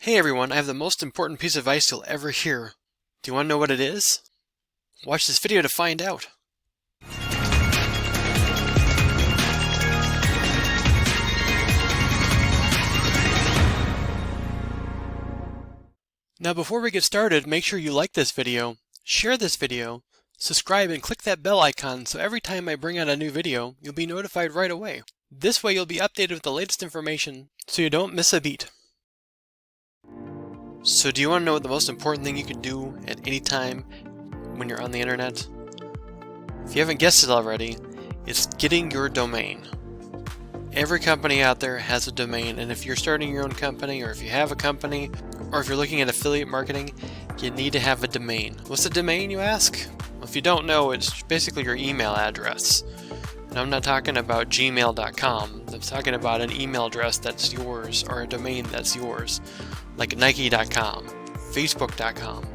Hey everyone, I have the most important piece of advice you'll ever hear. Do you want to know what it is? Watch this video to find out. Now before we get started, make sure you like this video, share this video, subscribe and click that bell icon so every time I bring out a new video, you'll be notified right away. This way you'll be updated with the latest information so you don't miss a beat. So do you want to know what the most important thing you can do at any time when you're on the internet? If you haven't guessed it already, it's getting your domain. Every company out there has a domain, and if you're starting your own company, or if you have a company, or if you're looking at affiliate marketing, you need to have a domain. What's a domain, you ask? Well, if you don't know, it's basically your email address. And I'm not talking about gmail.com. I'm talking about an email address that's yours, or a domain that's yours, like Nike.com, Facebook.com.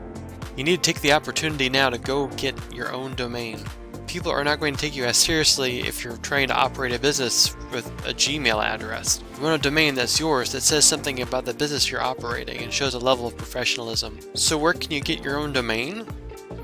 You need to take the opportunity now to go get your own domain. People are not going to take you as seriously if you're trying to operate a business with a Gmail address. You want a domain that's yours that says something about the business you're operating and shows a level of professionalism. So where can you get your own domain?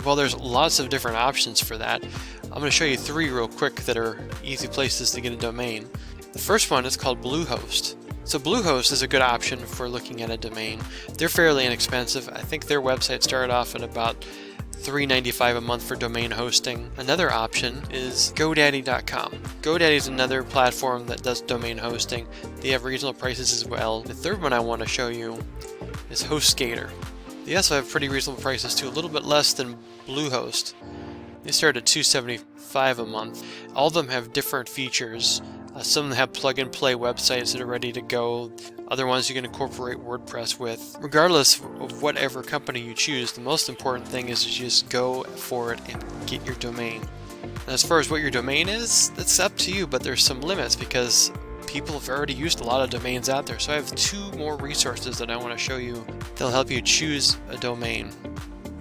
Well, there's lots of different options for that. I'm going to show you three real quick that are easy places to get a domain. The first one is called Bluehost. So Bluehost is a good option for looking at a domain. They're fairly inexpensive. I think their website started off at about $3.95 a month for domain hosting. Another option is GoDaddy.com. GoDaddy is another platform that does domain hosting. They have reasonable prices as well. The third one I want to show you is HostGator. They also have pretty reasonable prices too, a little bit less than Bluehost. They start at $2.75 a month. All of them have different features. Some of them have plug-and-play websites that are ready to go. Other ones you can incorporate WordPress with. Regardless of whatever company you choose, the most important thing is to just go for it and get your domain. And as far as what your domain is, that's up to you, but there's some limits because people have already used a lot of domains out there. So I have two more resources that I want to show you that'll help you choose a domain.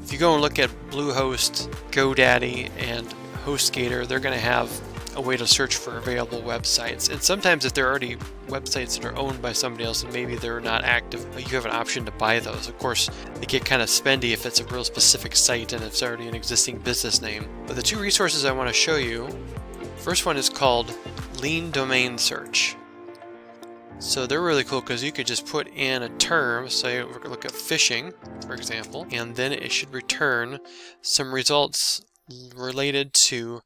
If you go and look at Bluehost, GoDaddy, and HostGator, they're going to have a way to search for available websites. And sometimes if they're already websites that are owned by somebody else and maybe they're not active, you have an option to buy those. Of course, they get kind of spendy if it's a real specific site and it's already an existing business name. But the two resources I want to show you, first one is called Lean Domain Search. So they're really cool because you could just put in a term, say we're going to look at fishing, for example, and then it should return some results related to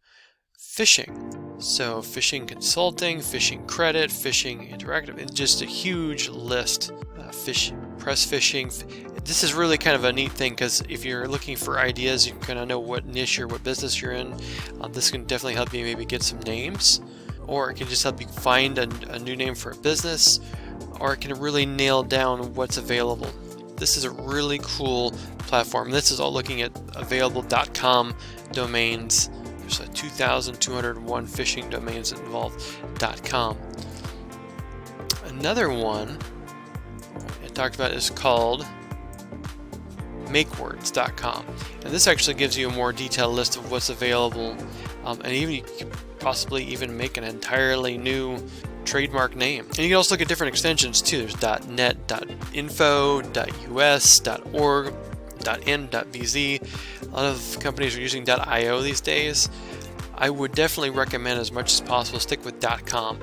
fishing. So fishing consulting, fishing credit, fishing interactive, and just a huge list. Press fishing. This is really kind of a neat thing because if you're looking for ideas, you kind of know what niche or what business you're in. This can definitely help you maybe get some names, or it can just help you find a new name for a business, or it can really nail down what's available. This is a really cool platform. This is all looking at available.com domains. There's 2,201 fishing domains involved. .com. Another one I talked about is called makewords.com, and this actually gives you a more detailed list of what's available, and even you could possibly even make an entirely new trademark name. And you can also look at different extensions too. There's .net, .info, .us, .org, .in, .bz. A lot of companies are using .io these days. I would definitely recommend as much as possible stick with .com.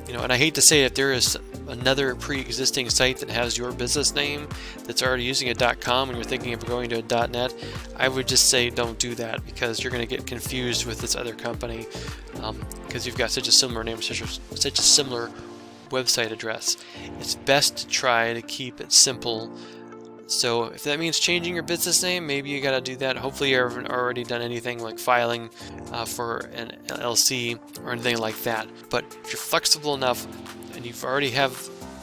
And I hate to say it, there is another pre-existing site that has your business name that's already using a .com and you're thinking of going to a .net. I would just say don't do that because you're going to get confused with this other company because you've got such a similar name, such a similar website address. It's best to try to keep it simple. So if that means changing your business name, maybe you got to do that. Hopefully you haven't already done anything like filing for an LLC or anything like that. But if you're flexible enough and you've already have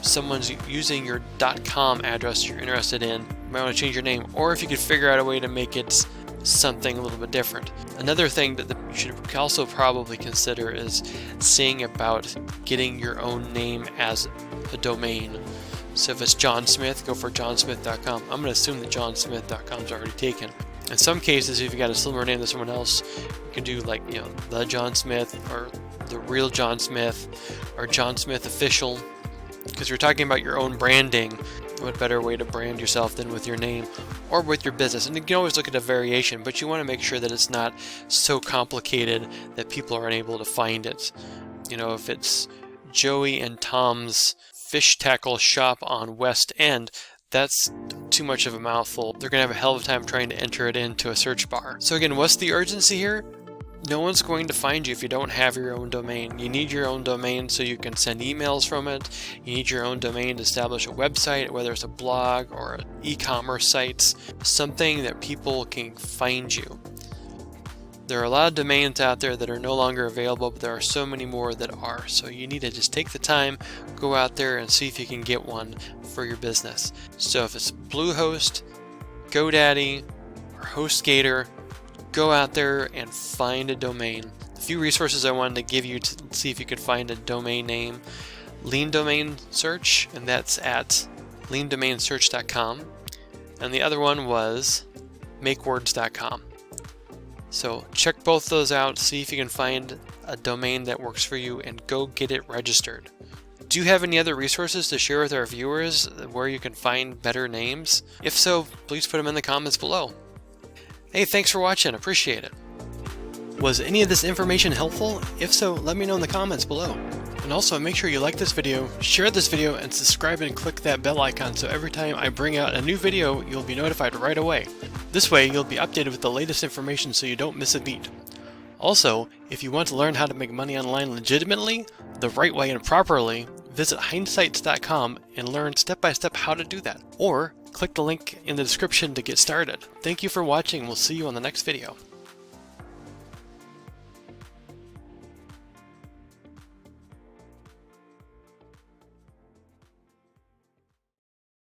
someone's using your .com address you're interested in, you might want to change your name. Or if you could figure out a way to make it something a little bit different. Another thing that you should also probably consider is seeing about getting your own name as a domain. So if it's John Smith, go for johnsmith.com. I'm going to assume that johnsmith.com is already taken. In some cases, if you got a similar name to someone else, you can do like, the John Smith or the real John Smith or John Smith official. Because you're talking about your own branding, What better way to brand yourself than with your name or with your business? And you can always look at a variation, but you want to make sure that it's not so complicated that people are unable to find it. You know, if it's Joey and Tom's Fish Tackle Shop on West End, that's too much of a mouthful. They're going to have a hell of a time trying to enter it into a search bar. So again, what's the urgency here? No one's going to find you if you don't have your own domain. You need your own domain so you can send emails from it. You need your own domain to establish a website, whether it's a blog or an e-commerce site, something that people can find you. There are a lot of domains out there that are no longer available, but there are so many more that are. So you need to just take the time, go out there and see if you can get one for your business. So if it's Bluehost, GoDaddy, or HostGator, go out there and find a domain. A few resources I wanted to give you to see if you could find a domain name. Lean Domain Search, and that's at leandomainsearch.com. And the other one was makewords.com. So check both those out, see if you can find a domain that works for you, and go get it registered. Do you have any other resources to share with our viewers where you can find better names? If so, please put them in the comments below. Hey, thanks for watching, appreciate it. Was any of this information helpful? If so, let me know in the comments below. And also make sure you like this video, share this video, and subscribe and click that bell icon so every time I bring out a new video, you'll be notified right away. This way, you'll be updated with the latest information so you don't miss a beat. Also, if you want to learn how to make money online legitimately, the right way and properly, visit HindeSights.com and learn step-by-step how to do that. Or click the link in the description to get started. Thank you for watching, we'll see you on the next video.